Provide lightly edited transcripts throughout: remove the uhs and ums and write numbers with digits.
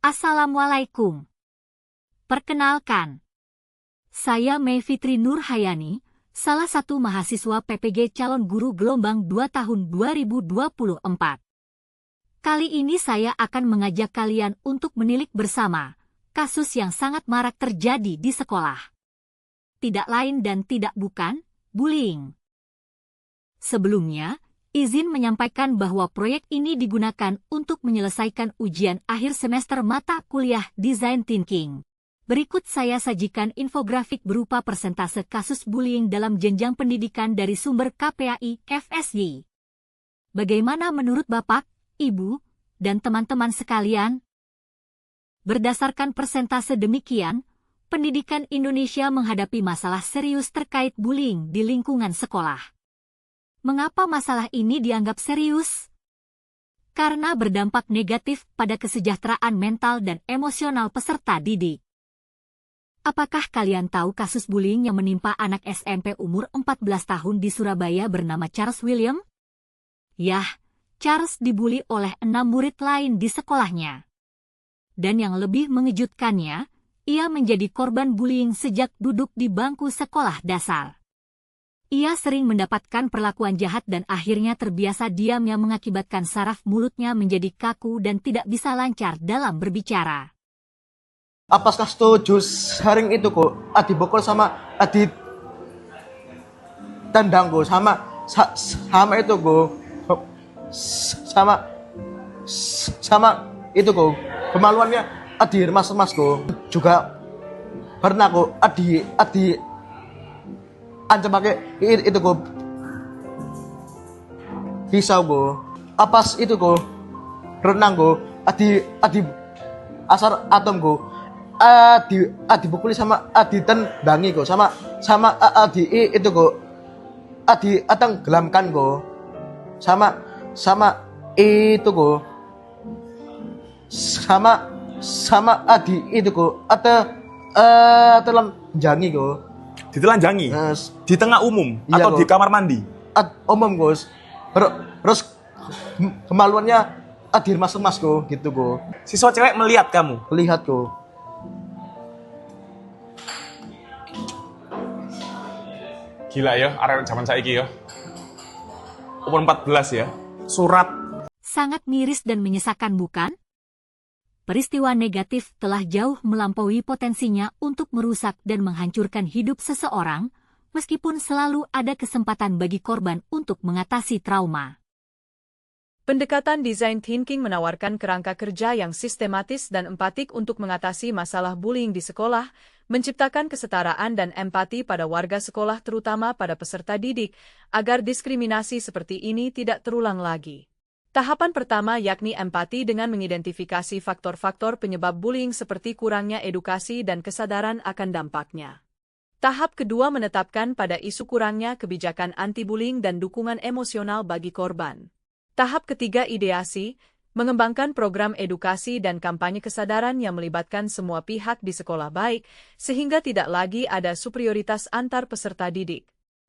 Assalamualaikum. Perkenalkan, saya Mei Fitri Nurhayani, salah satu mahasiswa PPG calon guru gelombang 2 tahun 2024. Kali ini saya akan mengajak kalian untuk menilik bersama kasus yang sangat marak terjadi di sekolah. Tidak lain dan tidak bukan, bullying. Sebelumnya, izin menyampaikan bahwa proyek ini digunakan untuk menyelesaikan ujian akhir semester mata kuliah Design Thinking. Berikut saya sajikan infografik berupa persentase kasus bullying dalam jenjang pendidikan dari sumber KPAI FSY. Bagaimana menurut Bapak, Ibu, dan teman-teman sekalian? Berdasarkan persentase demikian, pendidikan Indonesia menghadapi masalah serius terkait bullying di lingkungan sekolah. Mengapa masalah ini dianggap serius? Karena berdampak negatif pada kesejahteraan mental dan emosional peserta didik. Apakah kalian tahu kasus bullying yang menimpa anak SMP umur 14 tahun di Surabaya bernama Charles William? Yah, Charles dibully oleh 6 murid lain di sekolahnya. Dan yang lebih mengejutkannya, ia menjadi korban bullying sejak duduk di bangku sekolah dasar. Ia sering mendapatkan perlakuan jahat dan akhirnya terbiasa diam yang mengakibatkan saraf mulutnya menjadi kaku dan tidak bisa lancar dalam berbicara. Apakah setuju sering itu kok dibokol sama tendang kok sama itu kok sama itu kok kemaluannya remas-remas kok juga pernah kok ancam pakai itu kok pisau kok apas itu kok renang kok asar atom kok dipukuli sama tendangi kok sama itu kok tenggelamkan kok sama itu kok sama itu kok telanjangi kok. Ditelanjangi? Di tengah umum? Iya, atau di kamar mandi? Umum, Gus. Terus kemaluannya remas-remas kok, gitu kok. Siswa cewek melihat kamu? Lihat kok. Gila ya, arek zaman saiki ya. Umur 14 ya. Surat. Sangat miris dan menyesakan bukan? Peristiwa negatif telah jauh melampaui potensinya untuk merusak dan menghancurkan hidup seseorang, meskipun selalu ada kesempatan bagi korban untuk mengatasi trauma. Pendekatan design thinking menawarkan kerangka kerja yang sistematis dan empatik untuk mengatasi masalah bullying di sekolah, menciptakan kesetaraan dan empati pada warga sekolah terutama pada peserta didik, agar diskriminasi seperti ini tidak terulang lagi. Tahapan pertama yakni empati dengan mengidentifikasi faktor-faktor penyebab bullying seperti kurangnya edukasi dan kesadaran akan dampaknya. Tahap kedua menetapkan pada isu kurangnya kebijakan anti-bullying dan dukungan emosional bagi korban. Tahap ketiga ideasi, mengembangkan program edukasi dan kampanye kesadaran yang melibatkan semua pihak di sekolah baik, sehingga tidak lagi ada superioritas antar peserta didik.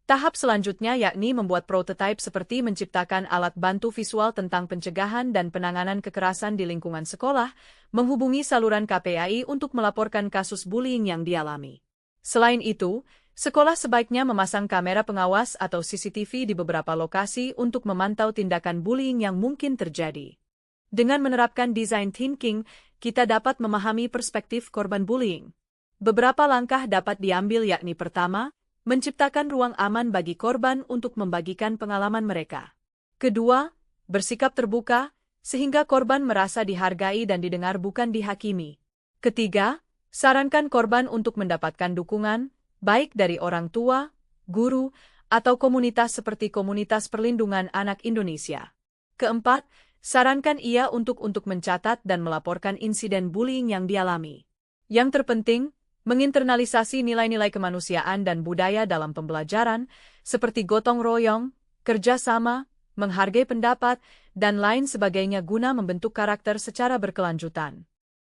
Tahap selanjutnya yakni membuat prototipe seperti menciptakan alat bantu visual tentang pencegahan dan penanganan kekerasan di lingkungan sekolah, menghubungi saluran KPAI untuk melaporkan kasus bullying yang dialami. Selain itu, sekolah sebaiknya memasang kamera pengawas atau CCTV di beberapa lokasi untuk memantau tindakan bullying yang mungkin terjadi. Dengan menerapkan design thinking, kita dapat memahami perspektif korban bullying. Beberapa langkah dapat diambil yakni pertama, menciptakan ruang aman bagi korban untuk membagikan pengalaman mereka. Kedua, bersikap terbuka, sehingga korban merasa dihargai dan didengar bukan dihakimi. Ketiga, sarankan korban untuk mendapatkan dukungan, baik dari orang tua, guru, atau komunitas seperti Komunitas Perlindungan Anak Indonesia. Keempat, sarankan ia untuk mencatat dan melaporkan insiden bullying yang dialami. Yang terpenting, menginternalisasi nilai-nilai kemanusiaan dan budaya dalam pembelajaran, seperti gotong royong, kerjasama, menghargai pendapat, dan lain sebagainya guna membentuk karakter secara berkelanjutan.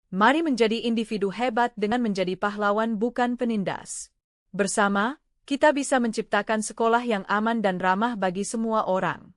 Mari menjadi individu hebat dengan menjadi pahlawan bukan penindas. Bersama, kita bisa menciptakan sekolah yang aman dan ramah bagi semua orang.